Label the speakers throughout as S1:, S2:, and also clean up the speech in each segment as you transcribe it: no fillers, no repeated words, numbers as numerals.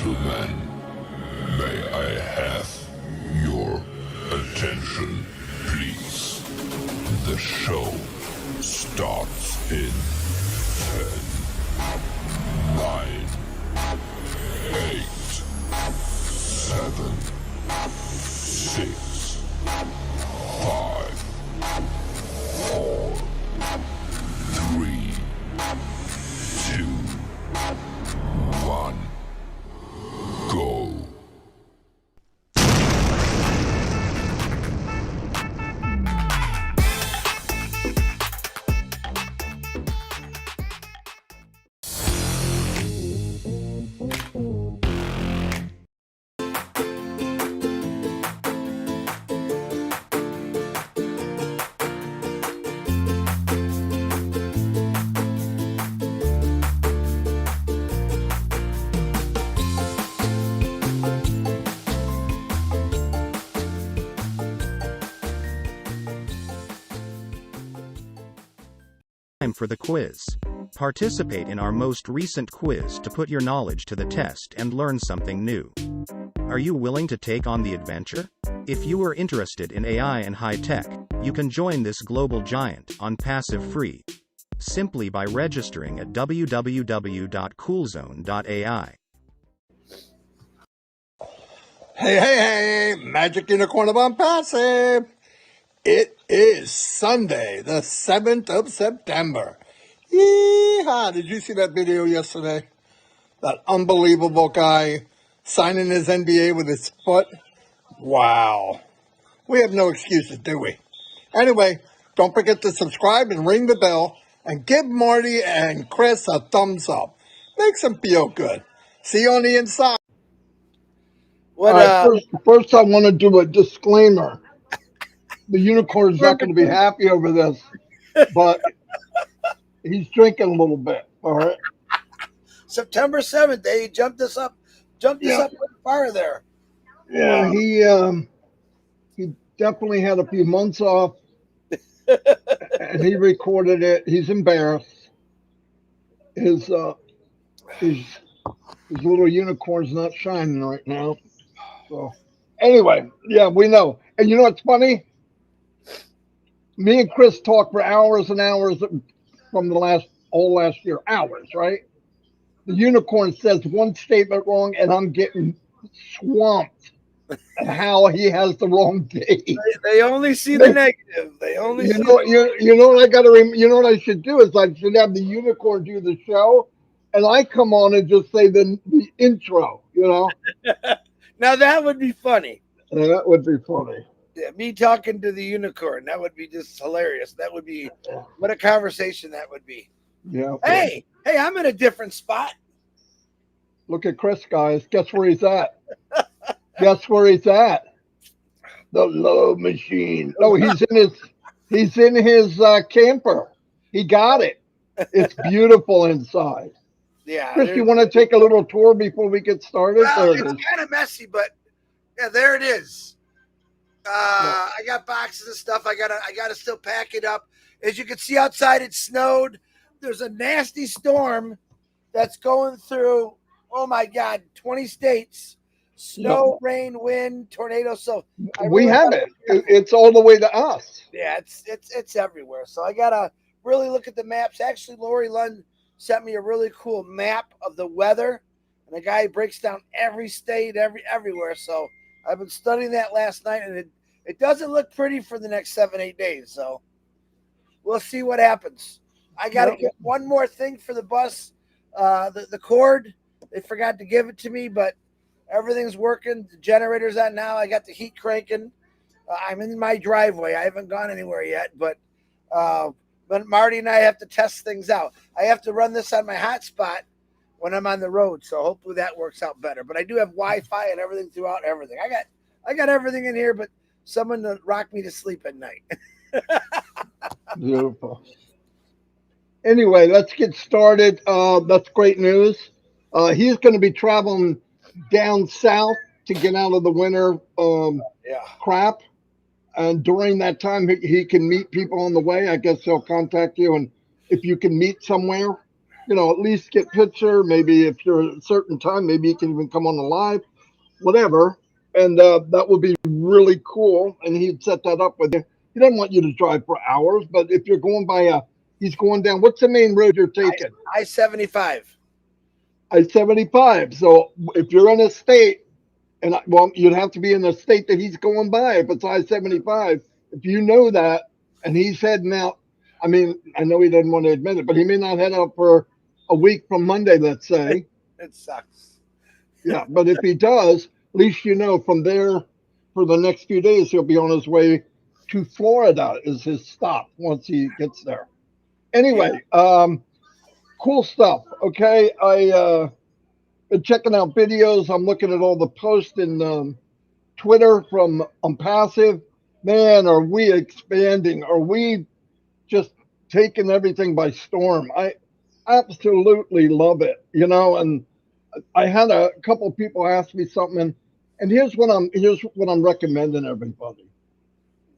S1: gentlemen, may I have your attention, please? The show starts in 10, 9, 8, 7, 6, 5, 4, 3, 2, 1, go.
S2: Time for the quiz. Participate in our most recent quiz to put your knowledge to the test and learn something new. Are you willing to take on the adventure? If you are interested in AI and high tech, you can join this global giant Onpassive free, simply by registering at www.coolzone.ai.
S3: Hey, Magic Unicorn of Onpassive. It is Sunday, the 7th of September. Yeehaw! Did you see that video yesterday? That unbelievable guy signing his NBA with his foot? Wow. We have no excuses, do we? Anyway, don't forget to subscribe and ring the bell and give Marty and Chris a thumbs up. Makes them feel good. See you on the inside. First, I want to do a disclaimer. The unicorn's not going to be happy over this, but he's drinking a little bit. All right.
S4: September 7th, they jumped us up pretty far there.
S3: Yeah, he definitely had a few months off, and he recorded it. He's embarrassed. His little unicorn's not shining right now. So anyway, yeah, we know. And you know what's funny? Me and Chris talked for hours and hours from the all last year. Hours, right? The unicorn says one statement wrong, and I'm getting swamped at how he has the wrong date.
S4: They only see the negative. They only
S3: you know what I got to you know what I should do is I should have the unicorn do the show, and I come on and just say the intro. You know.
S4: Now that would be funny.
S3: Yeah, that would be funny.
S4: Yeah, me talking to the unicorn, that would be just hilarious. That would be what a conversation that would be.
S3: Yeah.
S4: Hey, I'm in a different spot.
S3: Look at Chris, guys. Guess where he's at? Guess where he's at? The love machine. No, he's in his camper. He got it. It's beautiful inside.
S4: Yeah.
S3: Chris, you want to take a little tour before we get started?
S4: Well, it's kind of messy, but yeah, there it is. I got boxes of stuff. I gotta still pack it up. As you can see outside, it snowed. There's a nasty storm that's going through. Oh my God, 20 states. Snow, rain, wind, tornado. So
S3: we have it. It's all the way to us.
S4: Yeah, it's everywhere. So I gotta really look at the maps. Actually, Lori Lund sent me a really cool map of the weather, and the guy breaks down every state, everywhere. So I've been studying that last night, and it doesn't look pretty for the next 7-8 days. So we'll see what happens. I got to get one more thing for the bus, the cord. They forgot to give it to me, but everything's working. The generator's on now. I got the heat cranking. I'm in my driveway. I haven't gone anywhere yet, but Marty and I have to test things out. I have to run this on my hotspot when I'm on the road, so hopefully that works out better. But I do have Wi-Fi and everything throughout everything. I got everything in here, but someone to rock me to sleep at night.
S3: Beautiful. Anyway, let's get started. That's great news. He's going to be traveling down south to get out of the winter crap. And during that time, he can meet people on the way. I guess he'll contact you. And if you can meet somewhere, at least get picture. Maybe if you're at a certain time, maybe you can even come on the live, whatever. And that would be really cool. And he'd set that up with you. He doesn't want you to drive for hours, but if you're going by he's going down. What's the main road you're taking?
S4: I-75.
S3: I-75. So if you're in a state, well, you'd have to be in the state that he's going by if it's I-75. If you know that, and he's heading out, I mean, I know he doesn't want to admit it, but he may not head out for a week from Monday, let's say.
S4: It sucks.
S3: Yeah, but if he does, at least you know from there for the next few days he'll be on his way to Florida is his stop once he gets there. Anyway, cool stuff. Okay, I been checking out videos. I'm looking at all the posts in Twitter from Onpassive. Man, are we expanding? Are we just taking everything by storm? I absolutely love it, and I had a couple of people ask me something, and here's what I'm recommending everybody.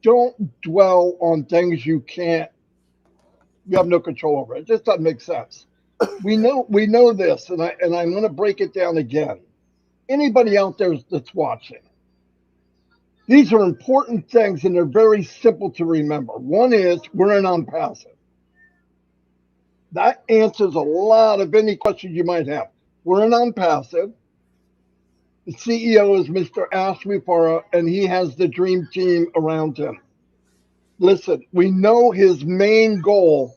S3: Don't dwell on things you have no control over. It just doesn't make sense. We know this, and I'm going to break it down again. Anybody out there that's watching, these are important things, and they're very simple to remember. One is we're in Onpassive. That answers a lot of any questions you might have. We're in Onpassive. The CEO is Mr. Mufareh, and he has the dream team around him. Listen, we know his main goal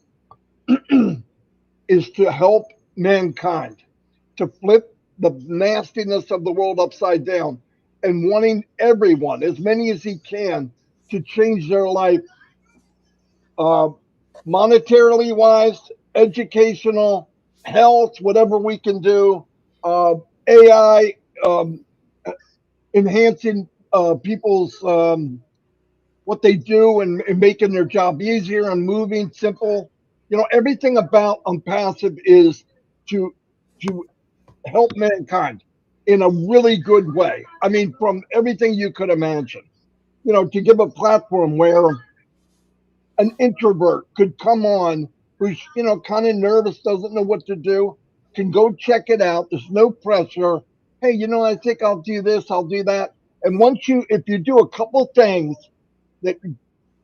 S3: is to help mankind, to flip the nastiness of the world upside down, and wanting everyone, as many as he can, to change their life, uh, monetarily wise, educational, health, whatever we can do, AI, enhancing people's what they do and making their job easier and moving simple. Everything about Unpassive is to to help mankind in a really good way. I mean, from everything you could imagine. To give a platform where an introvert could come on who's kind of nervous, doesn't know what to do, can go check it out. There's no pressure. Hey, I think I'll do this, I'll do that. And if you do a couple things that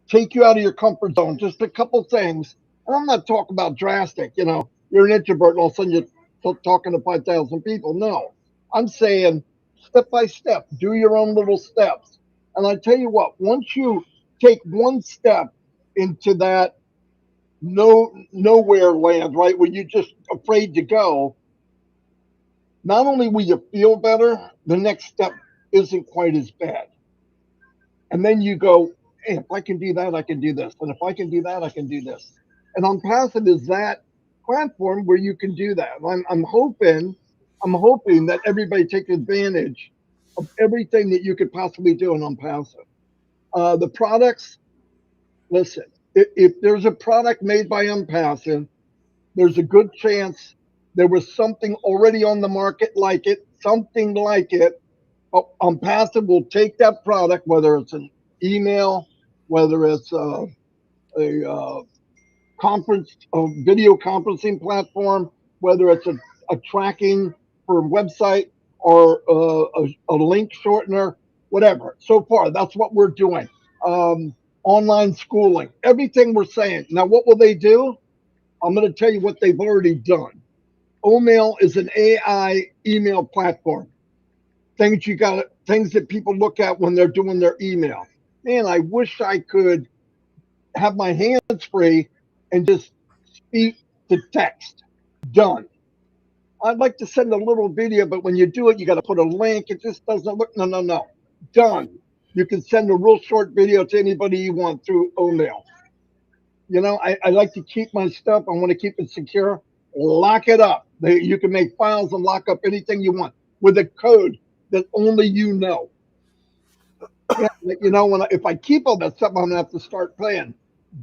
S3: take you out of your comfort zone, just a couple things. And I'm not talking about drastic, you're an introvert and all of a sudden you're talking to 5,000 people. No, I'm saying step by step, do your own little steps. And I tell you what, once you take one step into that nowhere land, right, where you're just afraid to go, not only will you feel better, the next step isn't quite as bad. And then you go, hey, if I can do that, I can do this. And if I can do that, I can do this. And Unpassive is that platform where you can do that. I'm hoping that everybody takes advantage of everything that you could possibly do in Unpassive. The products, listen, if there's a product made by Unpassive, there's a good chance there was something already on the market like it, something like it. Unpassive will take that product, whether it's an email, whether it's a conference, a video conferencing platform, whether it's a tracking for a website or a link shortener, whatever. So far, that's what we're doing. Online schooling, everything we're saying. Now, what will they do? I'm going to tell you what they've already done. Omail is an AI email platform. Things that people look at when they're doing their email. Man, I wish I could have my hands free and just speak to text. Done. I'd like to send a little video, but when you do it, you got to put a link. It just doesn't look. No, no, no. Done. You can send a real short video to anybody you want through Omail. I like to keep my stuff. I want to keep it secure. Lock it up. You can make files and lock up anything you want with a code that only you know. Yeah, if I keep all that stuff, I'm gonna have to start playing.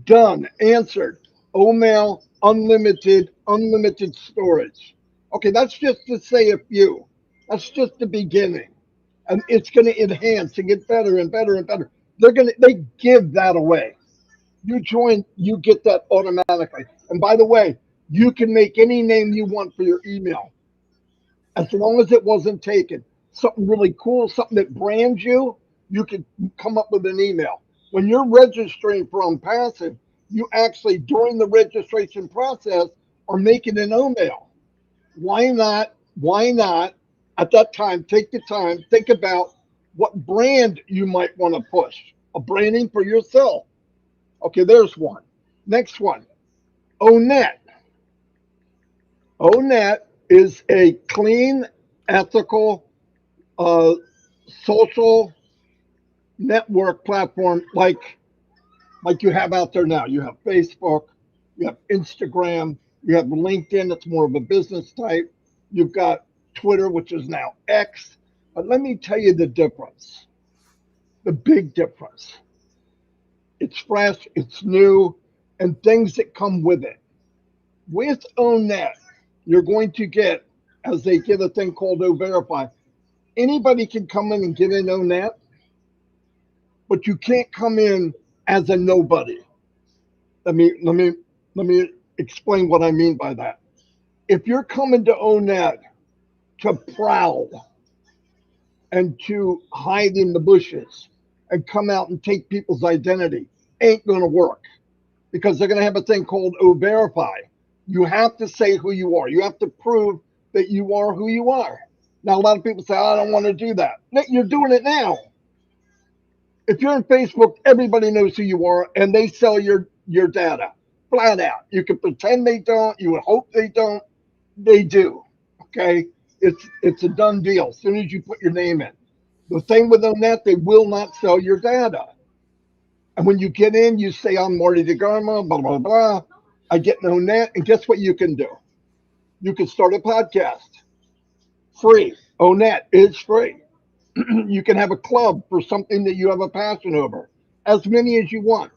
S3: Done. Answered. Omail unlimited storage. Okay, that's just to say a few. That's just the beginning, and it's going to enhance and get better and better and better. They give that away. You join, you get that automatically. And by the way, You can make any name you want for your email as long as it wasn't taken. Something really cool, something that brands you, you can come up with an email. When you're registering for Onpassive, you actually, during the registration process, are making an email. Why not? Why not at that time take the time, think about what brand you might want to push, a branding for yourself. Okay, there's one. Next one, ONET. ONET is a clean, ethical, uh, social network platform like you have out there now. You have Facebook, you have Instagram, you have LinkedIn. That's more of a business type. You've got Twitter, which is now X. But let me tell you the difference, the big difference. It's fresh, it's new, and things that come with it. With ONET, you're going to get, as they get a thing called O Verify. Anybody can come in and get in ONET, but you can't come in as a nobody. Let me explain what I mean by that. If you're coming to ONET to prowl and to hide in the bushes and come out and take people's identity, ain't gonna work because they're gonna have a thing called O Verify. You have to say who you are. You have to prove that you are who you are. Now, a lot of people say, I don't want to do that. You're doing it now. If you're on Facebook, everybody knows who you are, and they sell your data flat out. You can pretend they don't. You would hope they don't. They do. Okay, it's a done deal. As soon as you put your name in, the thing with them that they will not sell your data. And when you get in, you say I'm Marty DeGarmo, blah blah blah. I get no net, and guess what you can do? You can start a podcast free. ONET is free. You can have a club for something that you have a passion over, as many as you want.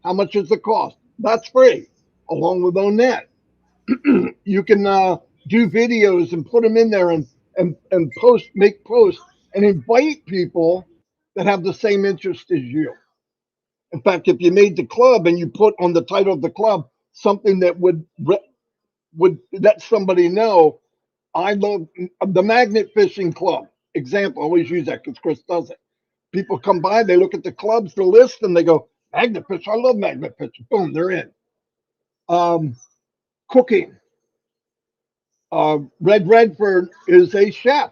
S3: How much is the cost? That's free, along with ONET. You can do videos and put them in there and make posts and invite people that have the same interest as you. In fact, if you made the club and you put on the title of the club something that would let somebody know, I love the Magnet Fishing Club. Example, I always use that because Chris does it. People come by, they look at the clubs, the list, and they go, Magnet Fish, I love Magnet Fish. Boom, they're in. Um, Cooking. Red Redford is a chef.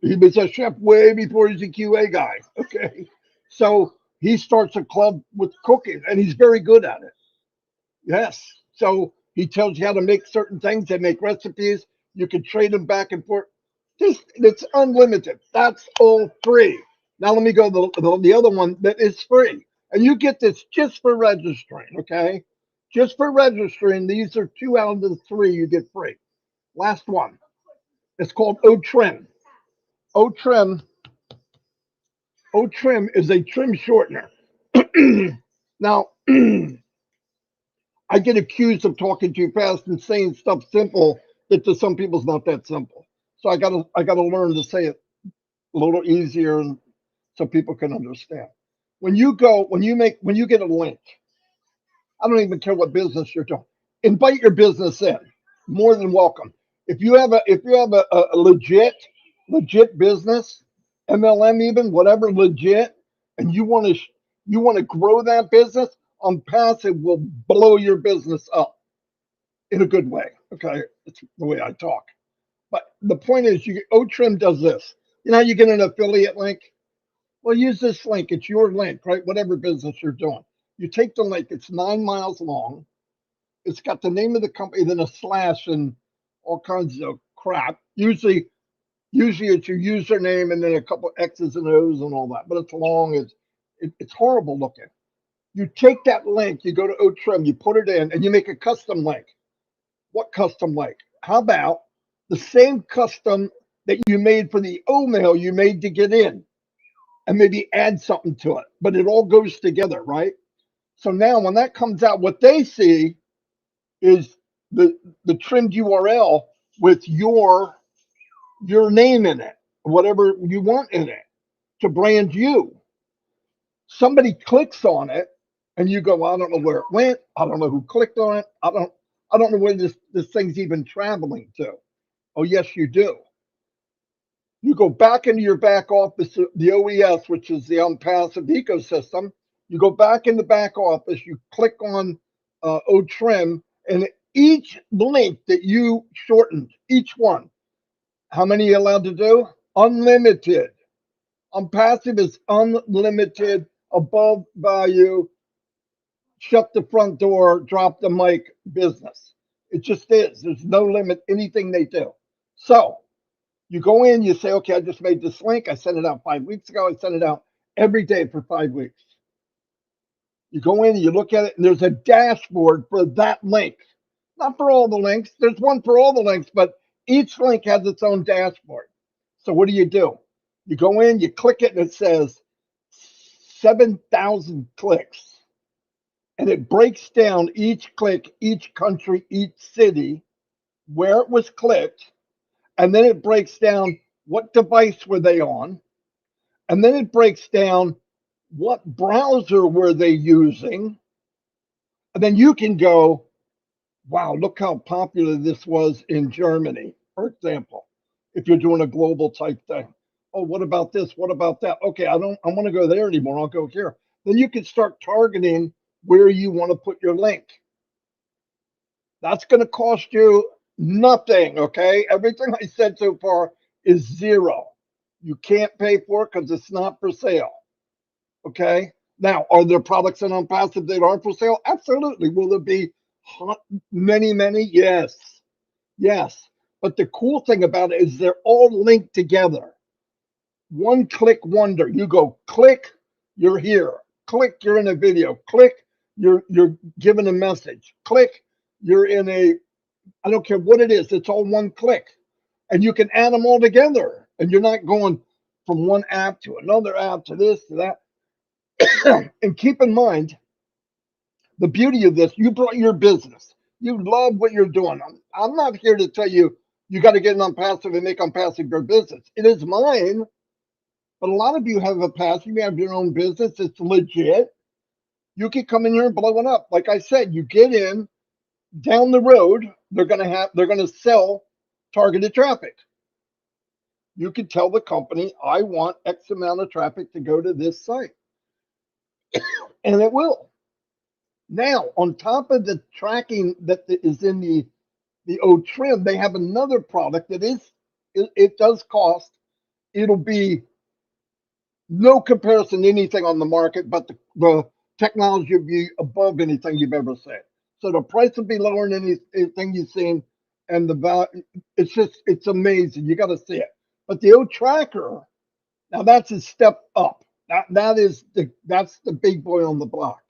S3: He was a chef way before he's a QA guy. Okay. So he starts a club with cooking and he's very good at it. Yes. So he tells you how to make certain things. They make recipes. You can trade them back and forth. It's unlimited. That's all free. Now let me go to the other one that is free. And you get this just for registering, okay? Just for registering. These are 2 out of the 3 you get free. Last one. It's called O-Trim. O-Trim. O-Trim is a trim shortener. Now, I get accused of talking too fast and saying stuff simple that to some people's not that simple. So I gotta learn to say it a little easier and so people can understand. When you get a link, I don't even care what business you're doing. Invite your business in. More than welcome. If you have a legit business, MLM even, whatever legit, and you want to grow that business, Onpassive will blow your business up in a good way. Okay, it's the way I talk. But the point is, OTrim does this. You know, how you get an affiliate link. Well, use this link. It's your link, right? Whatever business you're doing. You take the link. It's 9 miles long. It's got the name of the company, then a slash and all kinds of crap. Usually it's your username and then a couple X's and O's and all that. But it's long. It's horrible looking. You take that link, you go to OTrim, you put it in, and you make a custom link. What custom link? How about the same custom that you made for the O-mail you made to get in, and maybe add something to it? But it all goes together, right? So now when that comes out, what they see is the trimmed URL with your name in it, whatever you want in it to brand you. Somebody clicks on it and you go, I don't know where it went. I don't know who clicked on it. I don't know where this thing's even traveling to. Oh, yes, you do. You go back into your back office, the OES, which is the Onpassive ecosystem. You go back in the back office, you click on OTrim, and each link that you shortened, each one, how many are you allowed to do? Unlimited. Onpassive is unlimited, above value, shut the front door, drop the mic business. It just is. There's no limit, anything they do. So you go in, you say, okay, I just made this link. I sent it out 5 weeks ago. I sent it out every day for 5 weeks. You go in and you look at it, and there's a dashboard for that link. Not for all the links. There's one for all the links, but each link has its own dashboard. So what do? You go in, you click it, and it says 7,000 clicks. And it breaks down each click, each country, each city, where it was clicked. And then it breaks down what device were they on. And then it breaks down what browser were they using. And then you can go, wow, look how popular this was in Germany, for example, if you're doing a global type thing. Oh, what about this? What about that? Okay, I want to go there anymore. I'll go here. Then you can start targeting where you want to put your link. That's going to cost you nothing, okay? Everything I said so far is zero. You can't pay for it because it's not for sale, okay? Now, are there products in Onpassive that aren't for sale? Absolutely. Will there be many, many? Yes. Yes. But the cool thing about it is they're all linked together. One click wonder. You go click, you're here. Click, you're in a video. Click, you're given a message. Click, you're in a, I don't care what it is, it's all one click. And you can add them all together. And you're not going from one app to another app to this to that. And keep in mind, the beauty of this, you brought your business. You love what you're doing. I'm not here to tell you you got to get Onpassive and make Onpassive your business. It is mine. But a lot of you have a passion. You have your own business. It's legit. You can come in here and blow it up. Like I said, you get in, down the road, they're gonna sell targeted traffic. You can tell the company, I want X amount of traffic to go to this site. And it will. Now, on top of the tracking that is in the OTrim, they have another product that it does cost. It'll be no comparison to anything on the market, but the technology will be above anything you've ever seen. So the price will be lower than anything you've seen, and the value, it's amazing. You got to see it. But the O Tracker, now that's a step up. That's the big boy on the block.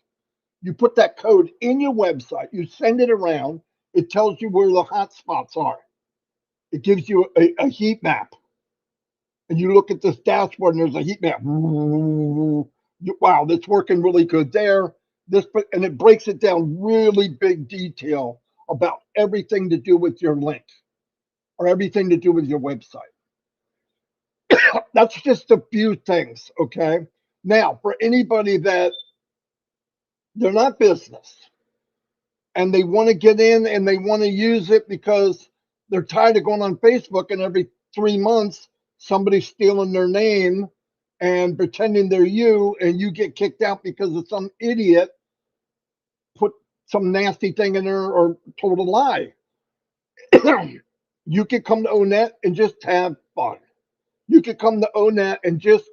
S3: You put that code in your website, you send it around, it tells you where the hot spots are. It gives you a heat map. And you look at this dashboard and there's a heat map. Wow, that's working really good there. And it breaks it down really big detail about everything to do with your link or everything to do with your website. That's just a few things, okay? Now, for anybody that they're not business and they want to get in and they want to use it because they're tired of going on Facebook and every 3 months somebody's stealing their name and pretending they're you, and you get kicked out because of some idiot put some nasty thing in there or told a lie. You could come to ONET and just have fun. You could come to ONET and just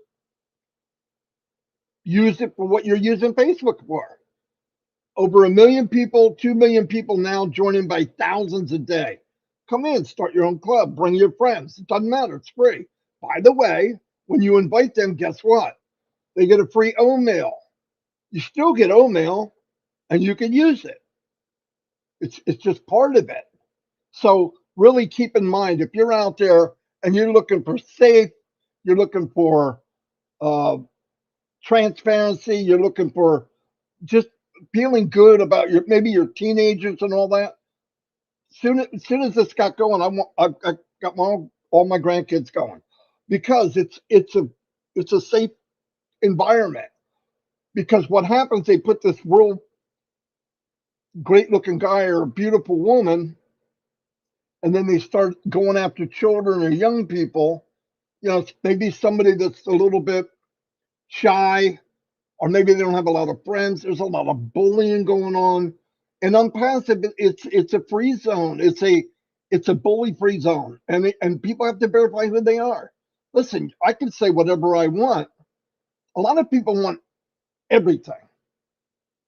S3: use it for what you're using Facebook for. Over 1 million people, 2 million people now joining by thousands a day. Come in, start your own club, bring your friends. It doesn't matter, it's free. By the way, when you invite them, guess what? They get a free O-mail. You still get O-mail, and you can use it. It's just part of it. So really keep in mind, if you're out there and you're looking for safe, you're looking for transparency, you're looking for just feeling good about maybe your teenagers and all that. As soon as this got going, I got all my grandkids going because it's a safe environment. Because what happens, they put this real great looking guy or a beautiful woman, and then they start going after children or young people. You know, maybe somebody that's a little bit shy, or maybe they don't have a lot of friends. There's a lot of bullying going on. And Unpassive, it's a free zone. It's a bully free zone, and people have to verify who they are. Listen, I can say whatever I want. A lot of people want everything.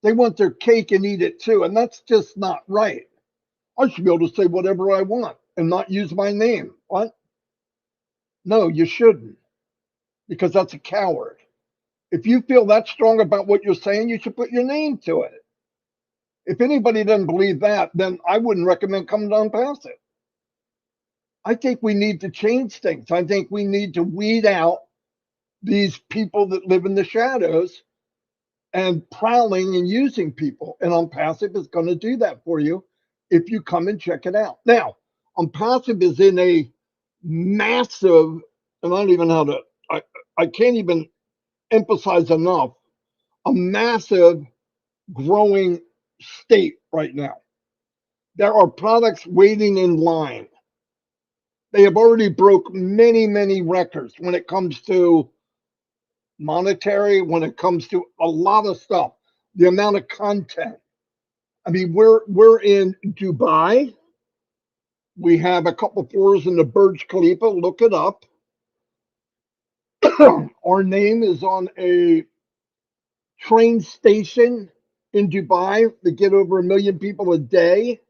S3: They want their cake and eat it too, and that's just not right. I should be able to say whatever I want and not use my name. What? No, you shouldn't, because that's a coward. If you feel that strong about what you're saying, you should put your name to it. If anybody doesn't believe that, then I wouldn't recommend coming down past it. I think we need to change things. I think we need to weed out these people that live in the shadows and prowling and using people. And Onpassive is going to do that for you if you come and check it out. Now, Onpassive is in a massive, and I don't even know how to, I can't even emphasize enough, a massive growing state right now. There are products waiting in line. They have already broke many, many records when it comes to monetary, when it comes to a lot of stuff, the amount of content. I mean, we're in Dubai. We have a couple floors in the Burj Khalifa. Look it up. Our name is on a train station in Dubai that get over 1 million people a day.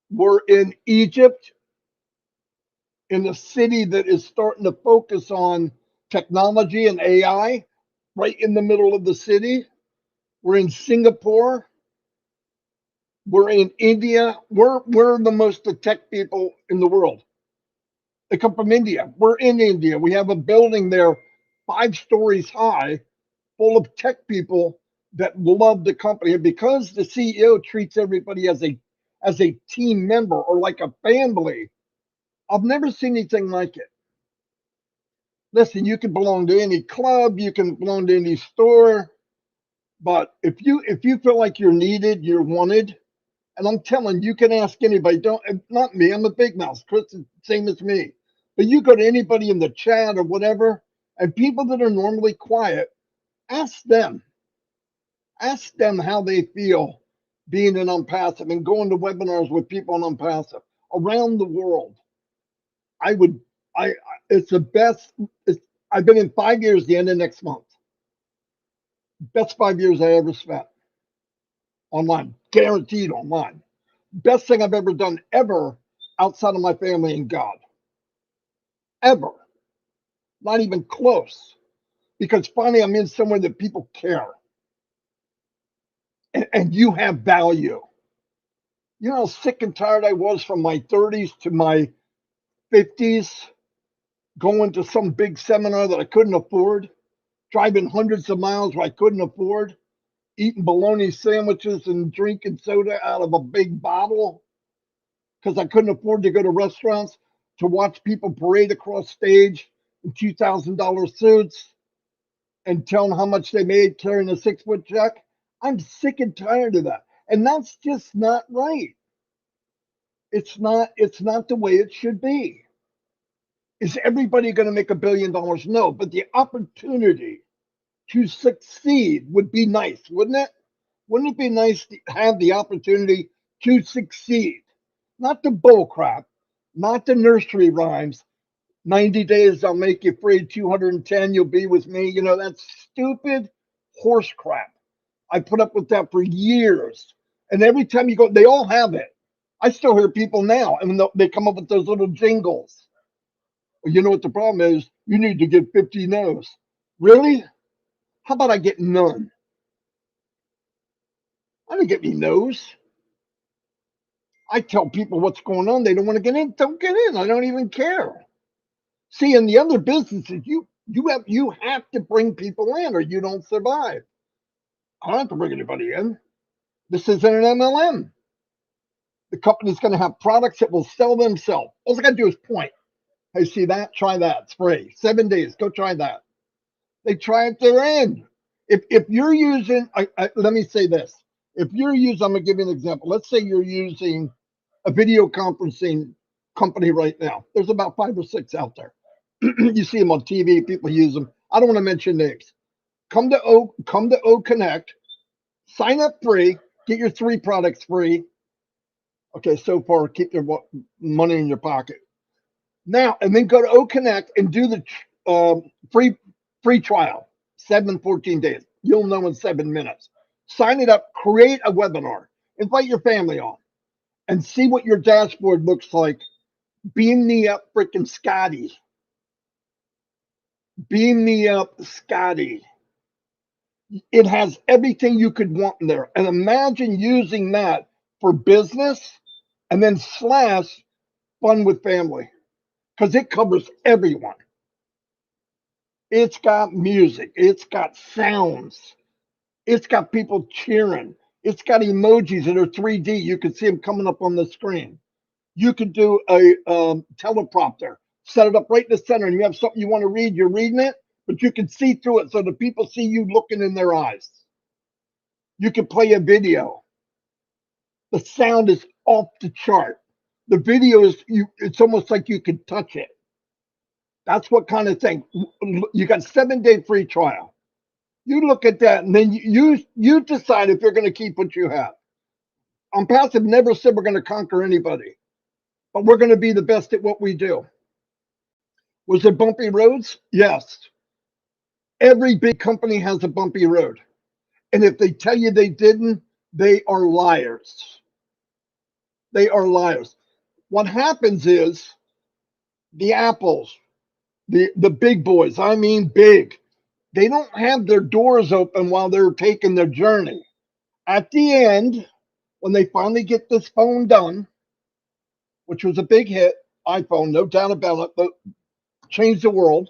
S3: We're in Egypt, in a city that is starting to focus on technology and AI, right in the middle of the city. We're in Singapore. We're in India. We're the most tech people in the world. They come from India. We're in India. We have a building there 5 stories high full of tech people that love the company. And because the CEO treats everybody as a team member or like a family, I've never seen anything like it. Listen, you can belong to any club, you can belong to any store, but if you feel like you're needed, you're wanted, and I'm telling you, can ask anybody. Don't Not me. I'm a big mouth. Chris is same as me. But you go to anybody in the chat or whatever, and people that are normally quiet, ask them. Ask them how they feel being an Onpassive and going to webinars with people on Onpassive around the world. I would. I. It's the best. I've been in 5 years. The end of next month. Best 5 years I ever spent online. Guaranteed online. Best thing I've ever done ever outside of my family and God. Ever. Not even close. Because finally I'm in somewhere that people care. And you have value. You know how sick and tired I was from my 30s to my 50s, going to some big seminar that I couldn't afford, driving hundreds of miles where I couldn't afford, eating bologna sandwiches and drinking soda out of a big bottle because I couldn't afford to go to restaurants, to watch people parade across stage in $2,000 suits and tell them how much they made carrying a 6-foot check. I'm sick and tired of that. And that's just not right. It's not the way it should be. Is everybody going to make $1 billion? No, but the opportunity to succeed would be nice, wouldn't it? Wouldn't it be nice to have the opportunity to succeed? Not the bull crap, not the nursery rhymes. 90 days, I'll make you free. 210, you'll be with me. You know, that's stupid horse crap. I put up with that for years. And every time you go, they all have it. I still hear people now, and they come up with those little jingles. Well, you know what the problem is? You need to get 50 no's. Really? How about I get none? I don't get any no's. I tell people what's going on. They don't want to get in. Don't get in. I don't even care. See, in the other businesses, you have to bring people in, or you don't survive. I don't have to bring anybody in. This isn't an MLM. The company's going to have products that will sell themselves. All I got to do is point. Hey, see that? Try that. Spray. 7 days. Go try that. They try it. They're in. If you're using, let me say this. If you're using, I'm gonna give you an example. Let's say you're using a video conferencing company right now. There's about 5 or 6 out there. You see them on TV. People use them. I don't want to mention names. Come to O Connect. Sign up free. Get your 3 products free. Okay, so far keep your money in your pocket. Now and then go to O Connect and do the free trial. 14 days. You'll know in 7 minutes. Sign it up. Create a webinar. Invite your family on and see what your dashboard looks like. Beam me up, freaking Scotty. Beam me up, Scotty. It has everything you could want in there. And imagine using that for business and then slash fun with family because it covers everyone. It's got music, it's got sounds, it's got people cheering, it's got emojis that are 3D. You can see them coming up on the screen. You could do a teleprompter, set it up right in the center, and you have something you want to read, you're reading it, but you can see through it so the people see you looking in their eyes. You can play a video. The sound is off the chart. The video is it's almost like you could touch it. That's what kind of thing. You got 7-day free trial. You look at that and then you decide if you're going to keep what you have. Onpassive never said we're going to conquer anybody, but we're going to be the best at what we do. Was it bumpy roads? Yes. Every big company has a bumpy road. And if they tell you they didn't, they are liars. They are liars. What happens is the Apples, the big boys, I mean big, they don't have their doors open while they're taking their journey. At the end, when they finally get this phone done, which was a big hit, iPhone, no doubt about it, but changed the world.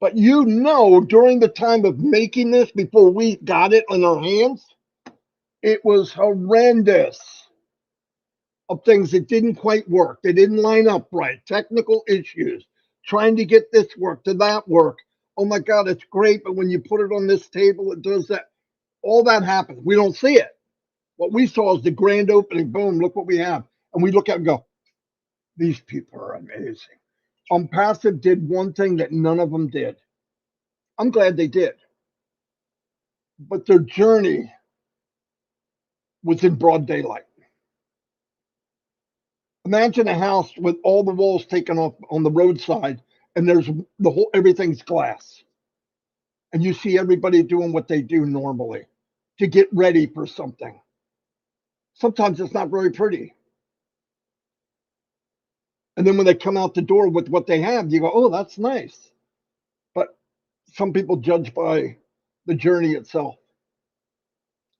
S3: But during the time of making this, before we got it in our hands, it was horrendous of things that didn't quite work. They didn't line up right. Technical issues, trying to get this work to that work. Oh my God, it's great, but when you put it on this table, it does that. All that happens. We don't see it. What we saw is the grand opening. Boom, look what we have. And we look at it and go, these people are amazing. Onpassive did one thing that none of them did. I'm glad they did. But their journey was in broad daylight. Imagine a house with all the walls taken off on the roadside, and there's everything's glass. And you see everybody doing what they do normally to get ready for something. Sometimes it's not very pretty. And then when they come out the door with what they have, you go, oh, that's nice. But some people judge by the journey itself.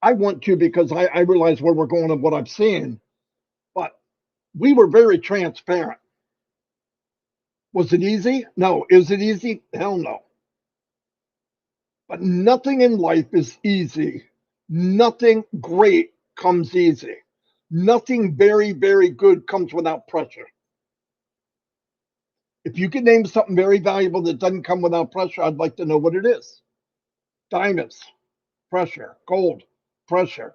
S3: I want to because I realize where we're going and what I'm seeing. But we were very transparent. Was it easy? No. Is it easy? Hell no. But nothing in life is easy. Nothing great comes easy. Nothing very, very good comes without pressure. If you could name something very valuable that doesn't come without pressure, I'd like to know what it is. Diamonds, pressure. Gold, pressure.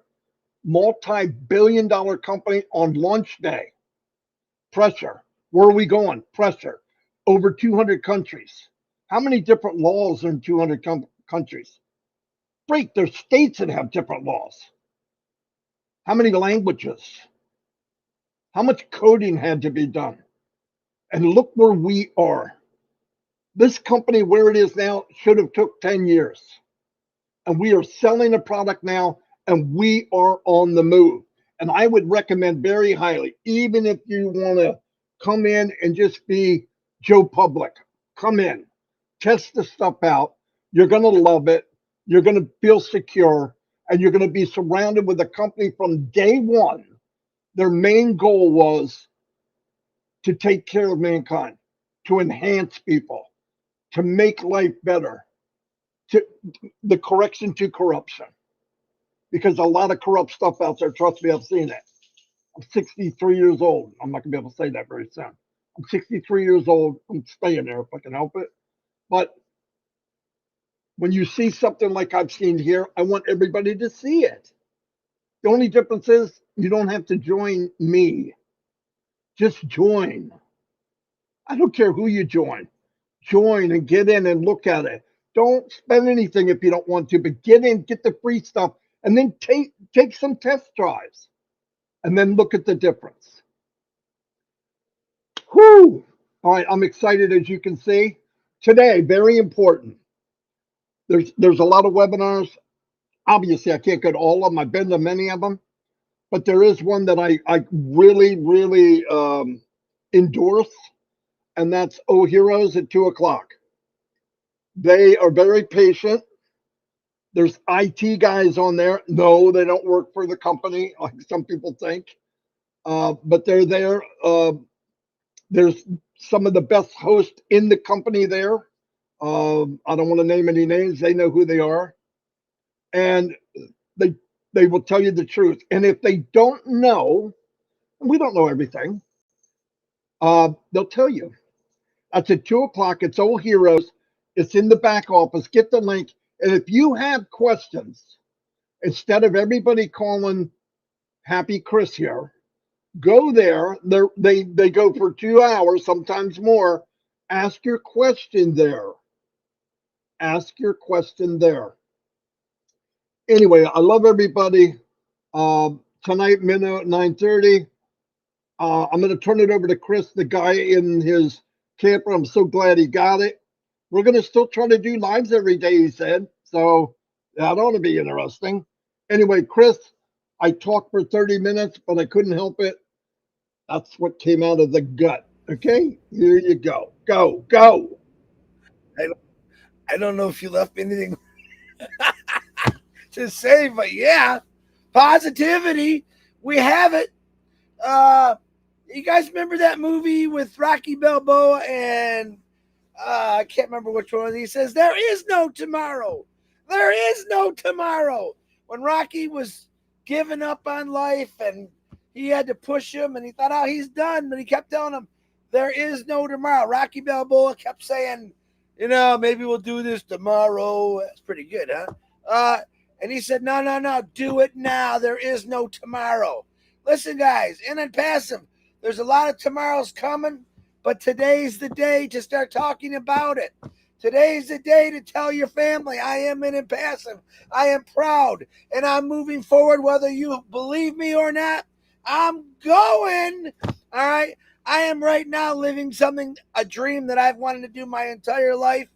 S3: Multi-billion-dollar company on launch day, pressure. Where are we going? Pressure. Over 200 countries. How many different laws are in 200 countries? Freak, there's states that have different laws. How many languages? How much coding had to be done? And look where we are. This company, where it is now, should have took 10 years. And we are selling a product now, and we are on the move. And I would recommend very highly, even if you want to come in and just be Joe Public, come in, test the stuff out. You're going to love it. You're going to feel secure, and you're going to be surrounded with a company from day one. Their main goal was to take care of mankind, to enhance people, to make life better, to the correction to corruption. Because a lot of corrupt stuff out there, trust me, I've seen it. I'm 63 years old. I'm not going to be able to say that very soon. I'm 63 years old. I'm staying there if I can help it. But
S5: When you see something like I've seen here, I want everybody to see it. The only difference is you don't have to join me. Just join. I don't care who you join. Join and get in and look at it. Don't spend anything if you don't want to, but get in, get the free stuff, and then take some test drives, and then look at the difference. Whew! All right, I'm excited as you can see. Today, very important. There's a lot of webinars. Obviously, I can't go to all of them. I've been to many of them, but there is one that I really, really endorse, and that's Oh Heroes at 2 o'clock. They are very patient. There's IT guys on there. No, they don't work for the company, like some people think, but they're there. There's some of the best hosts in the company there. I don't want to name any names. They know who they are, and they they will tell you the truth. And if they don't know, and we don't know everything, they'll tell you. That's at 2 o'clock. It's Old Heroes. It's in the back office. Get the link. And if you have questions, instead of everybody calling Happy Chris here, go there. They go for 2 hours, sometimes more. Ask your question there. Ask your question there. Anyway, I love everybody. Tonight, midnight, 9:30. I'm going to turn it over to Chris, the guy in his camper. I'm so glad he got it. We're going to still try to do lives every day, he said. So that ought to be interesting. Anyway, Chris, I talked for 30 minutes, but I couldn't help it. That's what came out of the gut. Okay, here you go. Go, go.
S4: I don't know if you left anything to say, but yeah, positivity. We have it. You guys remember that movie with Rocky Balboa and I can't remember which one. He says, "There is no tomorrow. There is no tomorrow." When Rocky was giving up on life and he had to push him and he thought, oh, he's done. But he kept telling him, there is no tomorrow. Rocky Balboa kept saying, maybe we'll do this tomorrow. That's pretty good, huh? And he said, no, do it now. There is no tomorrow. Listen, guys, in Onpassive, there's a lot of tomorrows coming, but today's the day to start talking about it. Today's the day to tell your family, I am in Onpassive. I am proud, and I'm moving forward whether you believe me or not. I'm going. All right. I am right now living a dream that I've wanted to do my entire life.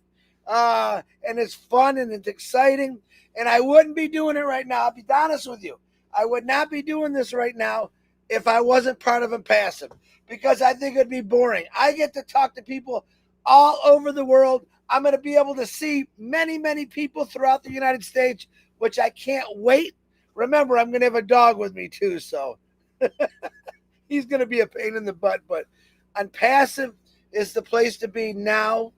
S4: And it's fun and it's exciting. And I wouldn't be doing it right now. I'll be honest with you. I would not be doing this right now if I wasn't part of Onpassive, because I think it'd be boring. I get to talk to people all over the world. I'm going to be able to see many, many people throughout the United States, which I can't wait. Remember, I'm going to have a dog with me too, so he's going to be a pain in the butt. But Onpassive is the place to be now,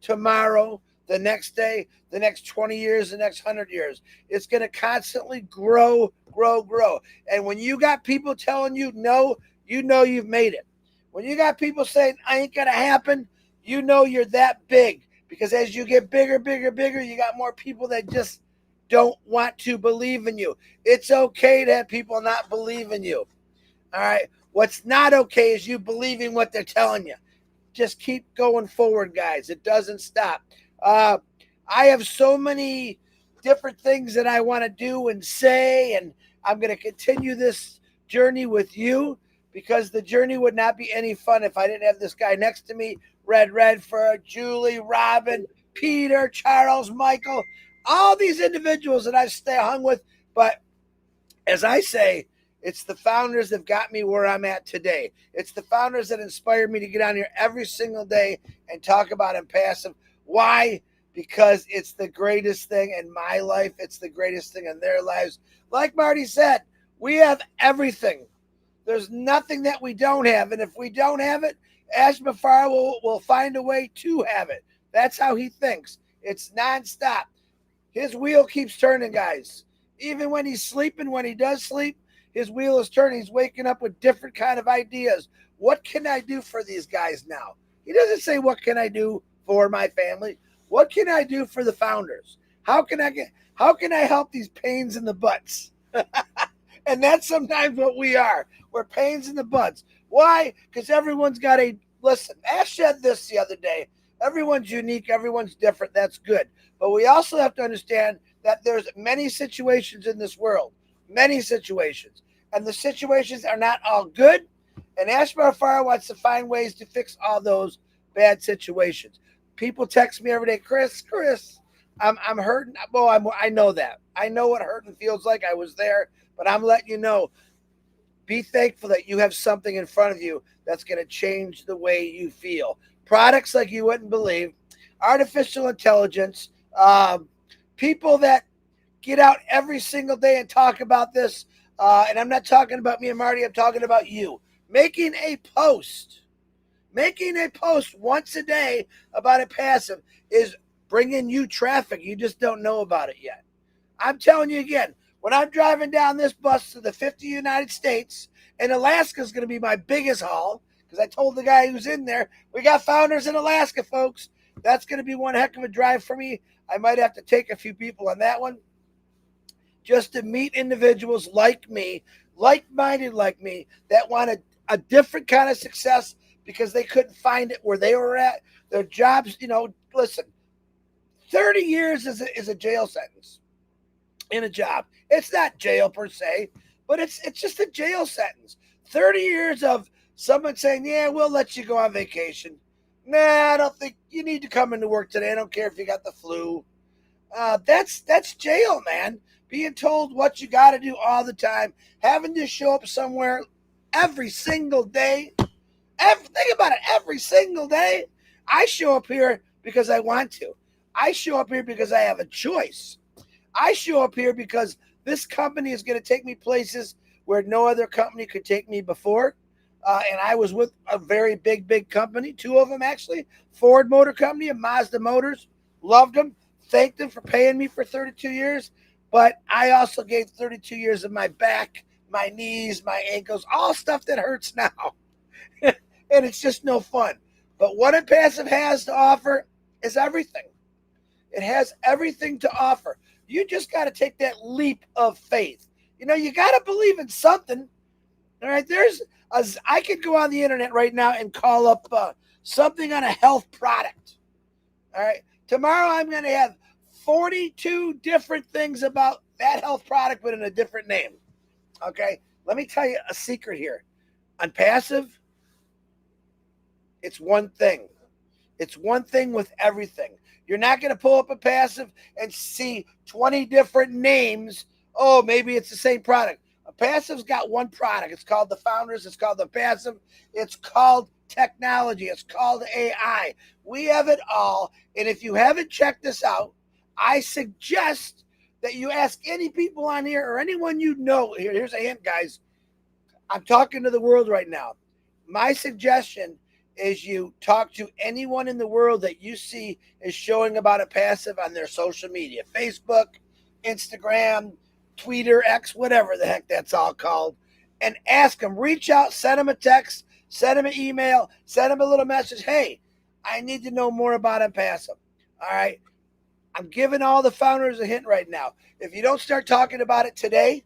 S4: tomorrow, the next day, the next 20 years, the next 100 years. It's going to constantly grow, grow, grow. And when you got people telling you no, you know you've made it. When you got people saying, I ain't going to happen, you know you're that big. Because as you get bigger, bigger, bigger, you got more people that just don't want to believe in you. It's okay to have people not believe in you. All right. What's not okay is you believing what they're telling you. Just keep going forward, guys. It doesn't stop. I have so many different things that I want to do and say, and I'm going to continue this journey with you, because the journey would not be any fun if I didn't have this guy next to me, Red Redford, Julie, Robin, Peter, Charles, Michael, all these individuals that I've hung with. But as I say, it's the founders that got me where I'm at today. It's the founders that inspired me to get on here every single day and talk about Onpassive. Why? Because it's the greatest thing in my life. It's the greatest thing in their lives. Like Marty said, we have everything. There's nothing that we don't have. And if we don't have it, Ash Mufareh will find a way to have it. That's how he thinks. It's nonstop. His wheel keeps turning, guys. Even when he's sleeping, when he does sleep, his wheel is turning. He's waking up with different kind of ideas. What can I do for these guys now? He doesn't say, what can I do for my family? What can I do for the founders? How can I help these pains in the butts? And that's sometimes what we are. We're pains in the butts. Why? Because everyone's got listen, Ash said this the other day. Everyone's unique, everyone's different. That's good. But we also have to understand that there's many situations in this world. Many situations. And the situations are not all good. And Ash Mufareh wants to find ways to fix all those bad situations. People text me every day, Chris, I'm hurting. Well, I know that. I know what hurting feels like. I was there, but I'm letting you know. Be thankful that you have something in front of you that's going to change the way you feel. Products like you wouldn't believe, artificial intelligence, people that get out every single day and talk about this. And I'm not talking about me and Marty. I'm talking about you. Making a post once a day about Onpassive is bringing you traffic. You just don't know about it yet. I'm telling you again, when I'm driving down this bus to the 50 United States, and Alaska is going to be my biggest haul, because I told the guy who's in there, we got founders in Alaska, folks. That's going to be one heck of a drive for me. I might have to take a few people on that one just to meet individuals like me, like-minded like me, that want a different kind of success because they couldn't find it where they were at. Their jobs, listen, 30 years is a jail sentence in a job. It's not jail per se, but it's just a jail sentence. 30 years of someone saying, yeah, we'll let you go on vacation. Nah, I don't think you need to come into work today. I don't care if you got the flu. That's jail, man. Being told what you got to do all the time, having to show up somewhere every single day. Think about it, every single day. I show up here because I want to. I show up here because I have a choice. I show up here because this company is going to take me places where no other company could take me before. And I was with a very big company, two of them actually, Ford Motor Company and Mazda Motors. Loved them. Thanked them for paying me for 32 years. But I also gave 32 years of my back, my knees, my ankles, all stuff that hurts now. And it's just no fun. But what Onpassive has to offer is everything. It has everything to offer. You just got to take that leap of faith. You got to believe in something. All right, I could go on the internet right now and call up something on a health product. All right, tomorrow I'm going to have 42 different things about that health product, but in a different name. Okay, let me tell you a secret here. Onpassive, it's one thing. It's one thing with everything. You're not going to pull up Onpassive and see 20 different names. Oh, maybe it's the same product. Onpassive's got one product. It's called the Founders. It's called Onpassive. It's called technology. It's called AI. We have it all. And if you haven't checked this out, I suggest that you ask any people on here or anyone you know. Here's a hint, guys. I'm talking to the world right now. My suggestion is you talk to anyone in the world that you see is showing about Onpassive on their social media, Facebook, Instagram, Twitter, X, whatever the heck that's all called, and ask them, reach out, send them a text, send them an email, send them a little message. Hey, I need to know more about Onpassive. All right. I'm giving all the founders a hint right now. If you don't start talking about it today,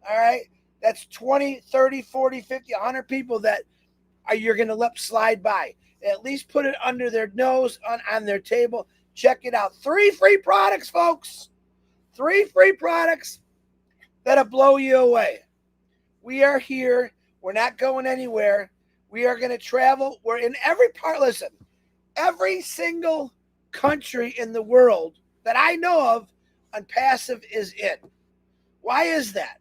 S4: all right, that's 20, 30, 40, 50, 100 people that you're going to let slide by. At least put it under their nose, on their table. Check it out. 3 free products, folks. 3 free products that'll blow you away. We are here. We're not going anywhere. We are going to travel. We're in every part. Listen, every single country in the world that I know of, Onpassive is in. Why is that?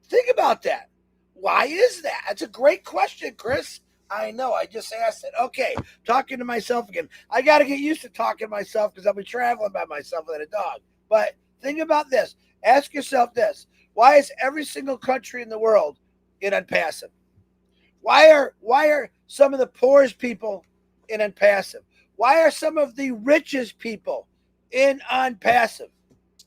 S4: Think about that. Why is that? That's a great question, Chris. I know. I just asked it. Okay, talking to myself again. I got to get used to talking to myself because I'll be traveling by myself with a dog. But think about this. Ask yourself this. Why is every single country in the world in Onpassive? Why are some of the poorest people in Onpassive? Why are some of the richest people in Onpassive?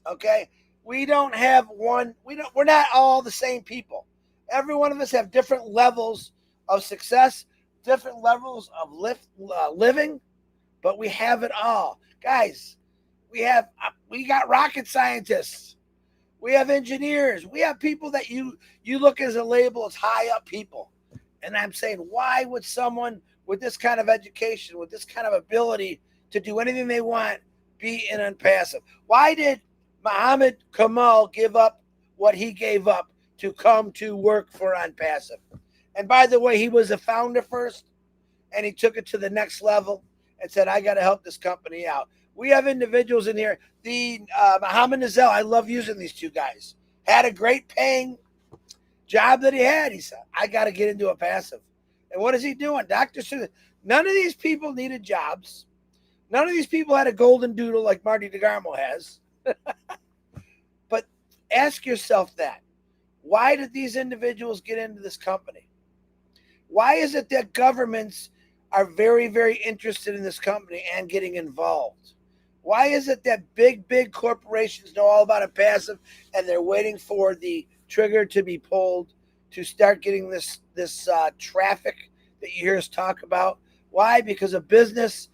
S4: Okay? We don't have one. We're not all the same people. Every one of us have different levels of success, different levels of living, but we have it all. Guys, we got rocket scientists. We have engineers. We have people that you look as a label as high up people. And I'm saying, why would someone with this kind of education, with this kind of ability to do anything they want, be in Onpassive? Why did Muhammad Kamal give up what he gave up to come to work for Onpassive? And by the way, he was a founder first, and he took it to the next level and said, I got to help this company out. We have individuals in here. The Muhammad Nazel, I love using these two guys. Had a great paying job that he had. He said, I got to get into Onpassive. And what is he doing? Dr. Seuss. None of these people needed jobs. None of these people had a golden doodle like Marty DeGarmo has. But ask yourself that. Why did these individuals get into this company? Why is it that governments are very, very interested in this company and getting involved? Why is it that big corporations know all about Onpassive and they're waiting for the trigger to be pulled to start getting this traffic that you hear us talk about? Why? Because a business,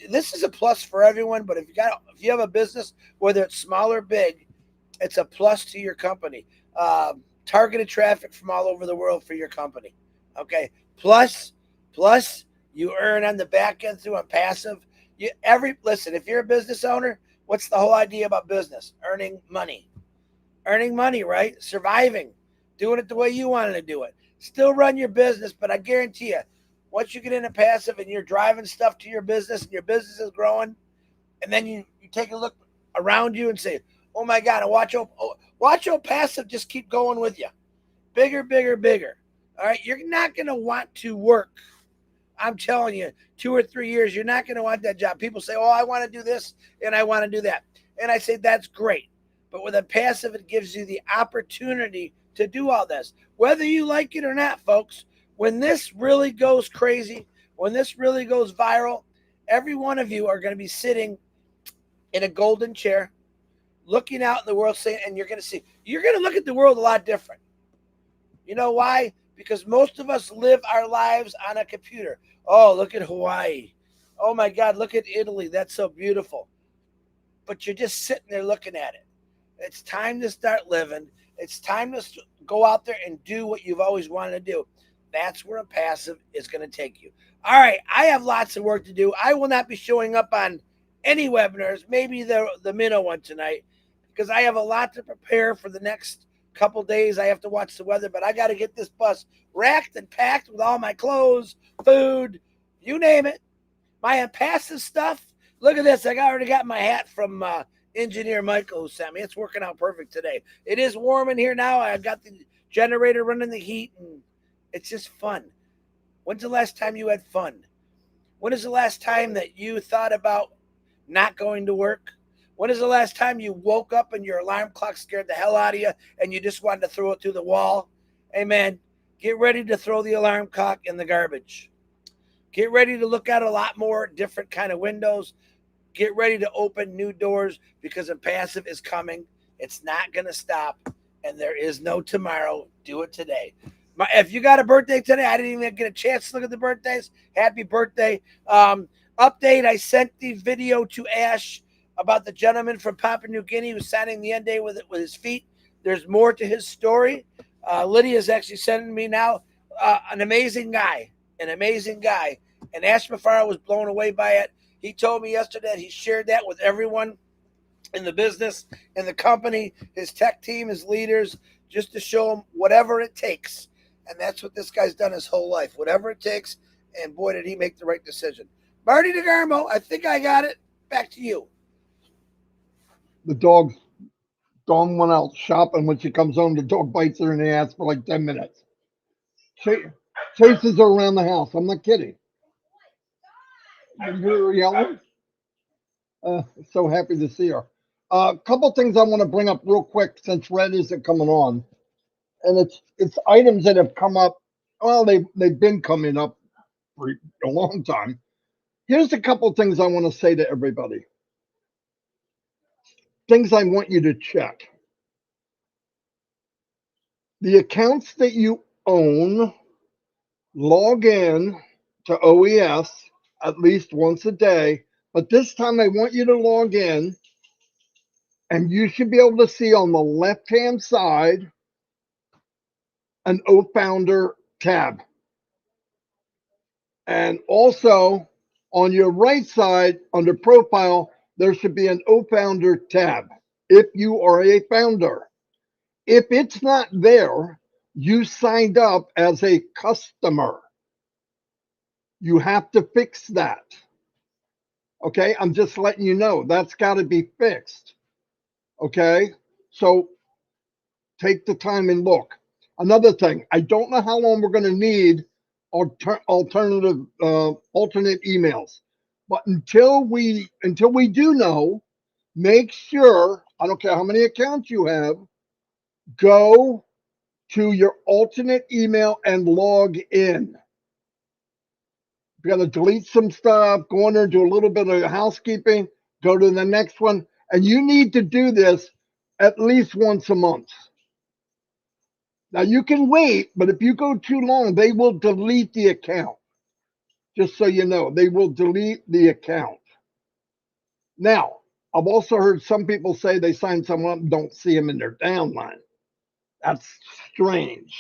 S4: this is a plus for everyone, but if you have a business, whether it's small or big, it's a plus to your company. Targeted traffic from all over the world for your company. Okay. Plus you earn on the back end through Onpassive. Listen, if you're a business owner, what's the whole idea about business? Earning money, right? Surviving, doing it the way you wanted to do it. Still run your business, but I guarantee you, once you get into passive and you're driving stuff to your business and your business is growing, and then you take a look around you and say, oh my God, and watch Onpassive just keep going with you. Bigger. All right, you're not going to want to work. I'm telling you, 2 or 3 years, you're not going to want that job. People say, oh, I want to do this and I want to do that. And I say, that's great. But with Onpassive, it gives you the opportunity to do all this. Whether you like it or not, folks, when this really goes crazy, when this really goes viral, every one of you are going to be sitting in a golden chair, looking out in the world, saying, and you're going to look at the world a lot different. You know why? Because most of us live our lives on a computer. Oh, look at Hawaii. Oh my God, look at Italy. That's so beautiful. But you're just sitting there looking at it. It's time to start living. It's time to go out there and do what you've always wanted to do. That's where Onpassive is going to take you. All right, I have lots of work to do. I will not be showing up on any webinars, maybe the minnow one tonight, because I have a lot to prepare for the next couple days. I have to watch the weather, but I got to get this bus racked and packed with all my clothes, food, you name it. My Onpassive stuff. Look at this. I already got my hat from engineer Michael who sent me. It's working out perfect today. It is warm in here now. I've got the generator running the heat, and it's just fun. When's the last time you had fun? When is the last time that you thought about not going to work? When is the last time you woke up and your alarm clock scared the hell out of you and you just wanted to throw it through the wall? Hey, man, get ready to throw the alarm clock in the garbage. Get ready to look at a lot more different kind of windows. Get ready to open new doors because Onpassive is coming. It's not going to stop, and there is no tomorrow. Do it today. If you got a birthday today, I didn't even get a chance to look at the birthdays. Happy birthday. Update, I sent the video to Ash about the gentleman from Papua New Guinea who's signing the NDA with his feet. There's more to his story. Lydia's actually sending me now an amazing guy. And Ash Mufareh was blown away by it. He told me yesterday that he shared that with everyone in the business, in the company, his tech team, his leaders, just to show them whatever it takes. And that's what this guy's done his whole life. Whatever it takes. And boy, did he make the right decision. Marty DeGarmo, I think I got it. Back to you.
S5: The dog went out shopping. When she comes home, the dog bites her in the ass for like 10 minutes. Chases her around the house. I'm not kidding. You hear her yelling? So happy to see her. A couple things I want to bring up real quick since Red isn't coming on. And it's items that have come up. Well, they've been coming up for a long time. Here's a couple things I want to say to everybody. Things I want you to check. The accounts that you own, log in to OES at least once a day. But this time I want you to log in And you should be able to see on the left-hand side an O-Founder tab. And also on your right side under profile, there should be an O-Founder tab if you are a founder. If it's not there, you signed up as a customer. You have to fix that. Okay, I'm just letting you know that's got to be fixed. Okay, so take the time and look. Another thing, I don't know how long we're going to need alternate emails, but until we do know, make sure, I don't care how many accounts you have, go to your alternate email and log in. You got to delete some stuff, go in there, do a little bit of housekeeping, go to the next one. And you need to do this at least once a month. Now you can wait, but if you go too long, they will delete the account. Just so you know, they will delete the account. Now, I've also heard some people say they sign someone up and don't see them in their downline. That's strange.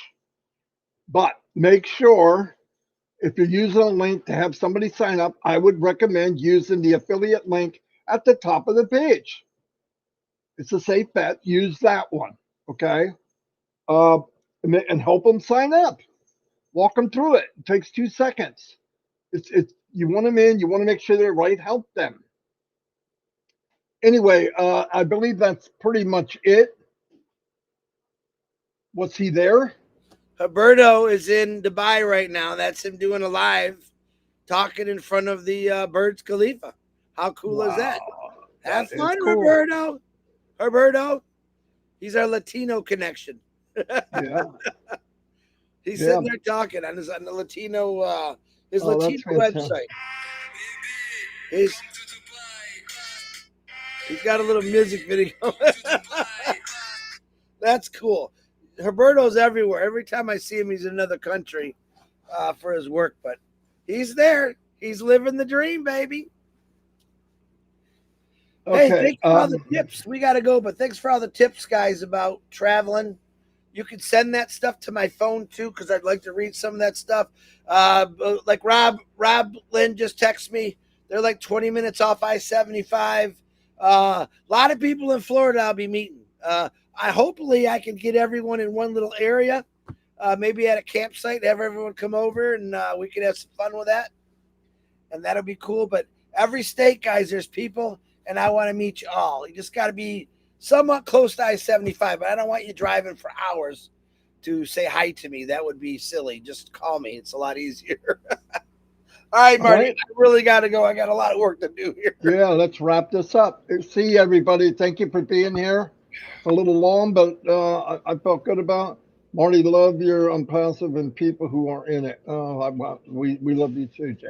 S5: But make sure if you're using a link to have somebody sign up, I would recommend using the affiliate link at the top of the page. It's a safe bet. Use that one, okay? And help them sign up. Walk them through it. It takes 2 seconds. It's you want them in. You want to make sure they're right. Help them. Anyway, I believe that's pretty much it. Was he there?
S4: Roberto is in Dubai right now. That's him doing a live, talking in front of the Burj Khalifa. How cool is that? Have
S5: That is
S4: fun,
S5: cool.
S4: Roberto. Roberto, he's our Latino connection.
S5: Yeah.
S4: He's
S5: Yeah.
S4: sitting there talking on the Latino his
S5: Oh, that's
S4: Latino
S5: fantastic.
S4: website. He's got a little music video. That's cool. Roberto's everywhere. Every time I see him, he's in another country for his work, but he's there. He's living the dream, baby.
S5: Okay.
S4: Hey, thanks for all the tips. We got to go, but thanks for all the tips, guys, about traveling. You can send that stuff to my phone, too, because I'd like to read some of that stuff. Like Rob Lynn just texted me. They're like 20 minutes off I-75. A lot of people in Florida I'll be meeting. Hopefully I can get everyone in one little area, maybe at a campsite, have everyone come over, and we can have some fun with that. And that'll be cool. But every state, guys, there's people, and I want to meet you all. You just got to be somewhat close to I-75, but I don't want you driving for hours to say hi to me. That would be silly. Just call me. It's a lot easier. All right, Marty, I really got to go. I got a lot of work to do here.
S5: Yeah, let's wrap this up. See everybody. Thank you for being here. It's a little long, but I felt good about it. Marty, love your Onpassive and people who are in it. We love you too, Jay.